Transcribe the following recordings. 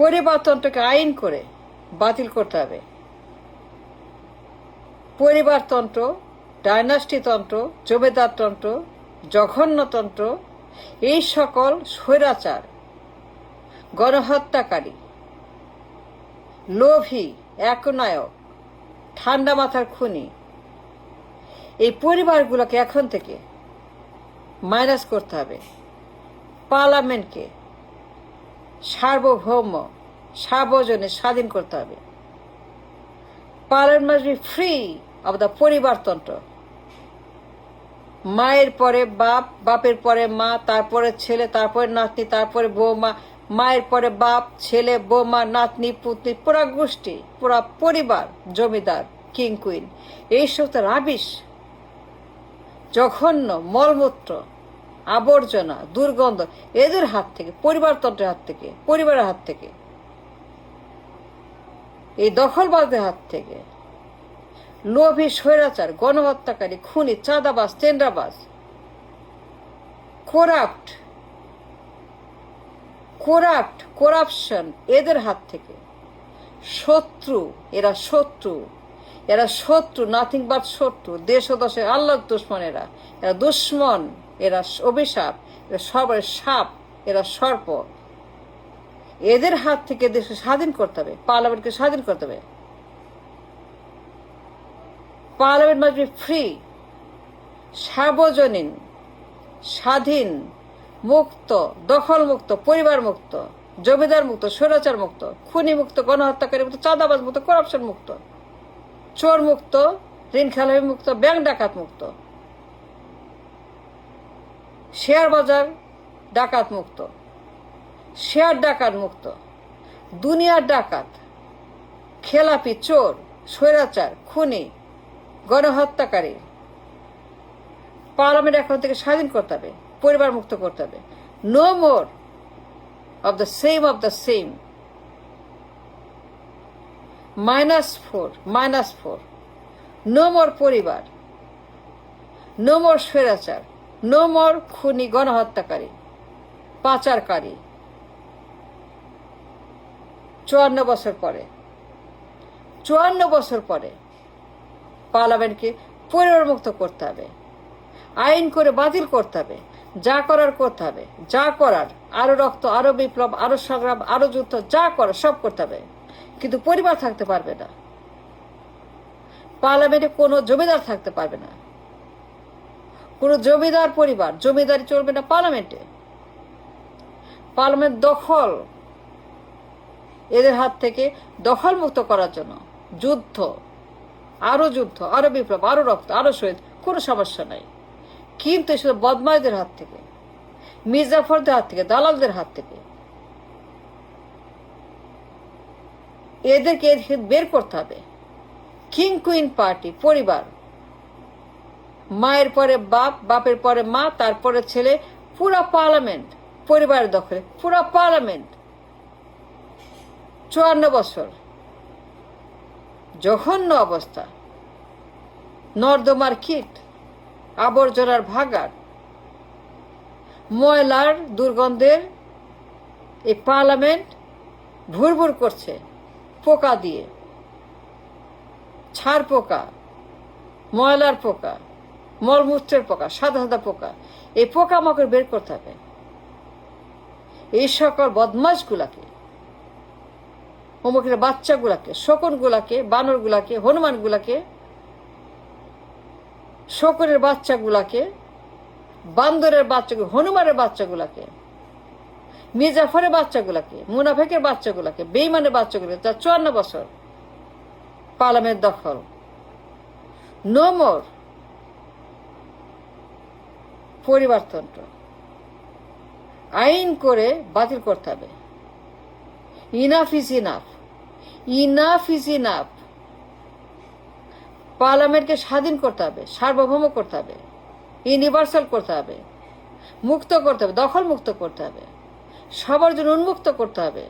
পরিবারতন্ত্রকে আইন করে বাতিল করতে হবে। পরিবারতন্ত্র, ডাইনাস্টিতন্ত্র, জমিদারতন্ত্র, জঘন্যতন্ত্র, এই সকল স্বৈরাচার, গণহত্যাকারী, লোভী, একনায়ক, ঠান্ডা মাথার খুনি, এই পরিবারগুলোকে এখন থেকে মাইনাস করতে হবে। পার্লামেন্টকে সার্বভৌম, সার্বজনীন, স্বাধীন করতে হবে। Parliament must be free of the পরিবারতন্ত্র। মায়ের পরে বাপ, বাপের পরে মা, তারপরে ছেলে, তারপরে নাতনি, তারপরে বৌমা, মায়ের পরে বাপ, ছেলে, বৌমা, নাতনি, পুতনি, পুরা গোষ্ঠী, পুরা পরিবার, জমিদার, কিং কুইন, এইসব তো রাবিশ, জঘন্য, মলমূত্র, আবর্জনা, দুর্গন্ধ, এদের হাত থেকে, পরিবারতন্ত্রের হাত থেকে, পরিবারের হাত থেকে, এই দখলবাজদের হাত থেকে, লোভী, স্বৈরাচার, গণহত্যাকারী, খুনি, চাঁদাবাজ, টেন্ডারবাজ, করাপশন, এদের হাত থেকে শত্রু, এরা শত্রু, নাথিং বাট শত্রু, দেশ ও দশের আল্লাহর দুশ্মন, এরা দুশ্মন, এরা অভিশাপ, এরা সর্বের সাপ, এরা সর্প। এদের হাত থেকে দেশকে স্বাধীন করতে হবে, পার্লামেন্টকে স্বাধীন করতে হবে। পার্লামেন্ট মাস্ট বি ফ্রি, সার্বজনীন, স্বাধীন, মুক্ত, দখল মুক্ত, পরিবার মুক্ত, জমিদার মুক্ত, স্বৈরাচার মুক্ত, খুনি মুক্ত, গণহত্যাকারী মুক্ত, চাঁদাবাজ মুক্ত, করাপশন মুক্ত, চোর মুক্ত, ঋণ খেলাপি মুক্ত, ব্যাংক ডাকাত মুক্ত, শেয়ার বাজার ডাকাত মুক্ত, শেয়ার ডাকাত মুক্ত, দুনিয়ার ডাকাত, খেলাপি, চোর, স্বৈরাচার, খুনি, গণহত্যাকারী পার্লামেন্ট এখন থেকে স্বাধীন করতে হবে, পরিবার মুক্ত করতে হবে। No more of the same, -4, no more পরিবার, নো মোর স্বৈরাচার, নো মোর খুনি, গণহত্যাকারী, পাচারকারী। 54 বছর পরে পার্লামেন্টকে পরিবার মুক্ত করতে হবে, আইন করে বাতিল করতে হবে, যা করার করতে হবে, যা করার, আরো রক্ত, আরো বিপ্লব, আরো সংগ্রাম, আরো যুদ্ধ, যা করার সব করতে হবে, কিন্তু পরিবার থাকতে পারবে না। পার্লামেন্টে কোনো জমিদার থাকতে পারবে না, কোনো জমিদার পরিবার, জমিদারি চলবে না পার্লামেন্টে। পার্লামেন্ট দখল, এদের হাত থেকে দখল মুক্ত করার জন্য যুদ্ধ, আরো বিপ্লব, আরো রক্ত, আরো শহীদ, কোনো সমস্যা নাই। কিন্তু এসব বদমাইশদের হাত থেকে, মির্জাফরদের হাত থেকে, দালালদের হাত থেকে এদেরকে বের করতে হবে। কিং কুইন পার্টি, পরিবার, মায়ের পরে বাপ, বাপের পরে মা, তারপরে ছেলে, পুরা পার্লামেন্ট পরিবারের দখলে, পুরা পার্লামেন্ট। 54 বছর জঘন্য অবস্থা, নর্দমার কীট, আবর্জনার ভাগাড়, ময়লার দুর্গন্ধের এই পার্লামেন্ট ভুরভুর করছে পোকা দিয়ে, ছাড় পোকা, ময়লার পোকা, মলমূত্রের পোকা, সাদা পোকা। এই পোকামাকড় বের করতে হবে। এই সকল বদমাশগুলাকে, অমুকের বাচ্চাগুলাকে, শকুনগুলাকে, বানরগুলাকে, হনুমানগুলাকে, শকুনের বাচ্চাগুলাকে, বান্দরের বাচ্চাগুলো, হনুমানের বাচ্চাগুলাকে, মির্জাফরের বাচ্চাগুলাকে, মুনাফেকের বাচ্চাগুলাকে, বেঈমানের বাচ্চাগুলোকে, যা 54 বছর পার্লামেন্ট দখল। নো মোর পরিবারতন্ত্র, আইন করে বাতিল করতে হবে। Enough is enough. পার্লামেন্টকে স্বাধীন করতে হবে, সার্বভৌম করতে হবে, ইউনিভার্সাল করতে হবে, মুক্ত করতে হবে, দখল মুক্ত করতে হবে, সবার জন্য উন্মুক্ত করতে হবে,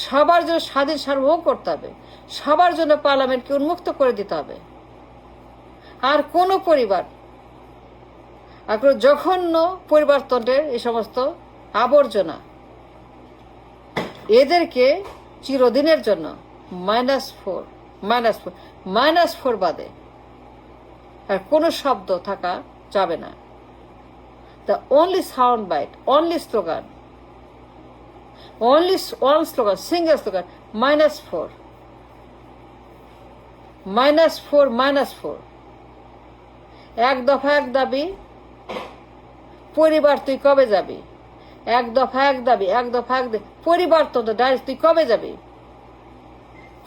সবার জন্য স্বাধীন সার্বভৌম করতে হবে, সবার জন্য পার্লামেন্টকে উন্মুক্ত করে দিতে হবে। আর কোনো পরিবার, আর কোনো জঘন্য পরিবারতন্ত্রের এই সমস্ত আবর্জনা এদেরকে চিরদিনের জন্য -4 বাদে আর কোনো শব্দ থাকা যাবে না। The only sound bite, only slogan, only one slogan, single slogan, -4, -4 এক দফা এক দাবি, পরিবার তুই কবে যাবি? এক দফা এক দাবি, এক দফা এক দাবি, পরিবারতন্ত্র, ডাইরেক্ট তুই কবে যাবি?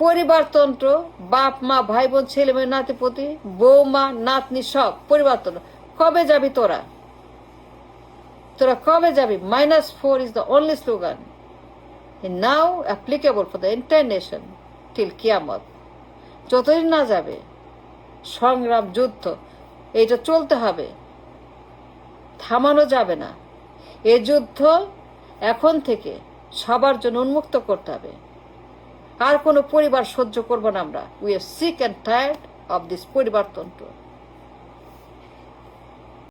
পরিবারতন্ত্র, বাপ মা ভাই বোন ছেলে মেয়ে নাতিপতি বৌমা নাতনি সব পরিবারতন্ত্র, কবে যাবি তোরা? তোরা কবে যাবি? -4 is the only slogan, and now applicable for the entire nation till কিয়ামত। যতদিন না যাবে সংগ্রাম যুদ্ধ এইটা চলতে হবে, থামানো যাবে না। এই যুদ্ধ এখন থেকে সবার জন্য উন্মুক্ত করতে হবে। আর কোনো পরিবার সহ্য করবো না আমরা। We are sick and tired of this পরিবারতন্ত্র।